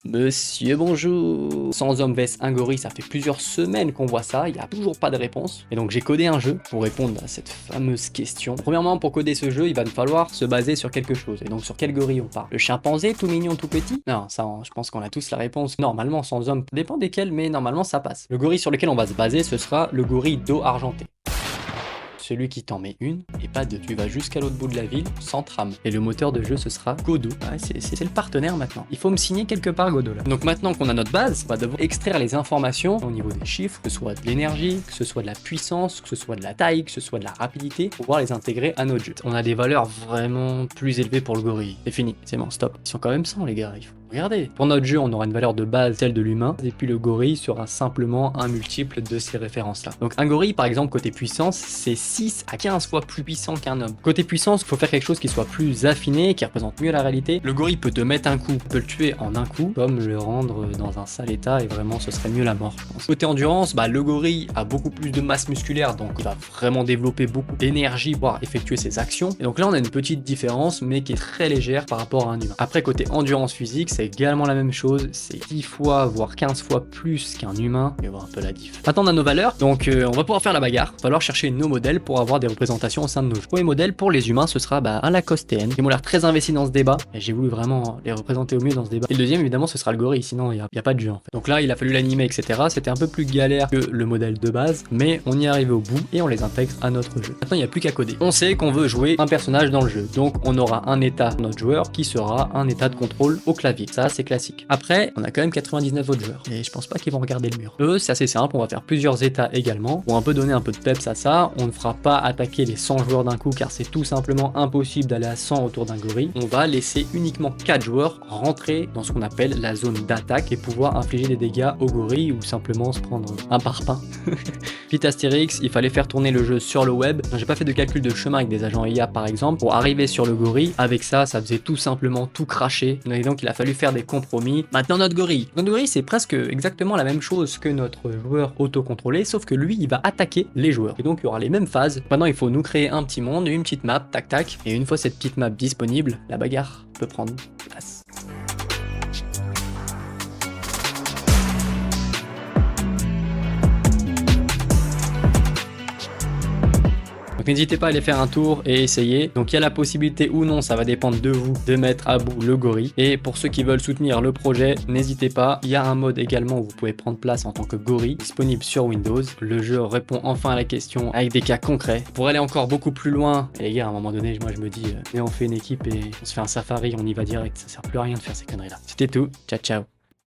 Monsieur, bonjour. Sans homme vs un gorille, ça fait plusieurs semaines qu'on voit ça, il n'y a toujours pas de réponse. Et donc j'ai codé un jeu pour répondre à cette fameuse question. Premièrement, pour coder ce jeu, il va me falloir se baser sur quelque chose. Et donc sur quel gorille on parle? Le chimpanzé tout mignon, tout petit? Non, ça, je pense qu'on a tous la réponse. Normalement, sans homme, ça dépend desquels, mais normalement ça passe. Le gorille sur lequel on va se baser, ce sera le gorille dos argenté. Celui qui t'en met une et pas deux. Tu vas jusqu'à l'autre bout de la ville sans tram. Et le moteur de jeu ce sera Godot. Ouais, c'est le partenaire maintenant. Il faut me signer quelque part Godot là. Donc maintenant qu'on a notre base, on va devoir extraire les informations au niveau des chiffres, que ce soit de l'énergie, que ce soit de la puissance, que ce soit de la taille, que ce soit de la rapidité, pour pouvoir les intégrer à notre jeu. On a des valeurs vraiment plus élevées pour le gorille. C'est fini, c'est bon, stop. Ils sont quand même 100 les gars, il faut regarder. Pour notre jeu, on aura une valeur de base, celle de l'humain, et puis le gorille sera simplement un multiple de ces références-là. Donc un gorille, par exemple, côté puissance, c'est 6 à 15 fois plus puissant qu'un homme. Côté puissance, il faut faire quelque chose qui soit plus affiné, qui représente mieux la réalité. Le gorille peut te mettre un coup, peut le tuer en un coup, comme le rendre dans un sale état, et vraiment, ce serait mieux la mort, je pense. Côté endurance, le gorille a beaucoup plus de masse musculaire, donc il va vraiment développer beaucoup d'énergie, voire effectuer ses actions. Et donc là, on a une petite différence, mais qui est très légère par rapport à un humain. Après, côté endurance physique, c'est également la même chose, c'est 10 fois voire 15 fois plus qu'un humain, mais voir un peu la diff. Maintenant on a nos valeurs, donc on va pouvoir faire la bagarre, il va falloir chercher nos modèles pour avoir des représentations au sein de nos jeux. Premier modèle pour les humains, ce sera un Lacoste. Ils m'ont l'air très investis dans ce débat, et j'ai voulu vraiment les représenter au mieux dans ce débat. Et le deuxième évidemment ce sera le gorille, sinon il n'y a pas de jeu en fait. Donc là il a fallu l'animer etc, c'était un peu plus galère que le modèle de base, mais on y est arrivé au bout et on les intègre à notre jeu. Maintenant il n'y a plus qu'à coder. On sait qu'on veut jouer un personnage dans le jeu, donc on aura un état notre joueur qui sera un état de contrôle au clavier. Ça c'est classique. Après, on a quand même 99 autres joueurs et je pense pas qu'ils vont regarder le mur. Eux, c'est assez simple, on va faire plusieurs états également pour un peu donner un peu de peps à ça. On ne fera pas attaquer les 100 joueurs d'un coup car c'est tout simplement impossible d'aller à 100 autour d'un gorille. On va laisser uniquement 4 joueurs rentrer dans ce qu'on appelle la zone d'attaque et pouvoir infliger des dégâts au gorille ou simplement se prendre un parpaing. Petit astérix, il fallait faire tourner le jeu sur le web. J'ai pas fait de calcul de chemin avec des agents IA par exemple pour arriver sur le gorille. Avec ça, ça faisait tout simplement tout cracher. Et donc il a fallu faire des compromis. Maintenant notre gorille. Notre gorille c'est presque exactement la même chose que notre joueur autocontrôlé, sauf que lui il va attaquer les joueurs. Et donc il y aura les mêmes phases. Maintenant il faut nous créer un petit monde, une petite map, tac tac. Et une fois cette petite map disponible, la bagarre peut prendre place. Donc n'hésitez pas à aller faire un tour et essayer. Donc il y a la possibilité ou non, ça va dépendre de vous, de mettre à bout le gorille. Et pour ceux qui veulent soutenir le projet, n'hésitez pas. Il y a un mode également où vous pouvez prendre place en tant que gorille, disponible sur Windows. Le jeu répond enfin à la question avec des cas concrets. Pour aller encore beaucoup plus loin, et les gars, à un moment donné, moi je me dis, mais on fait une équipe et on se fait un safari, on y va direct. Ça sert plus à rien de faire ces conneries là. C'était tout. Ciao ciao.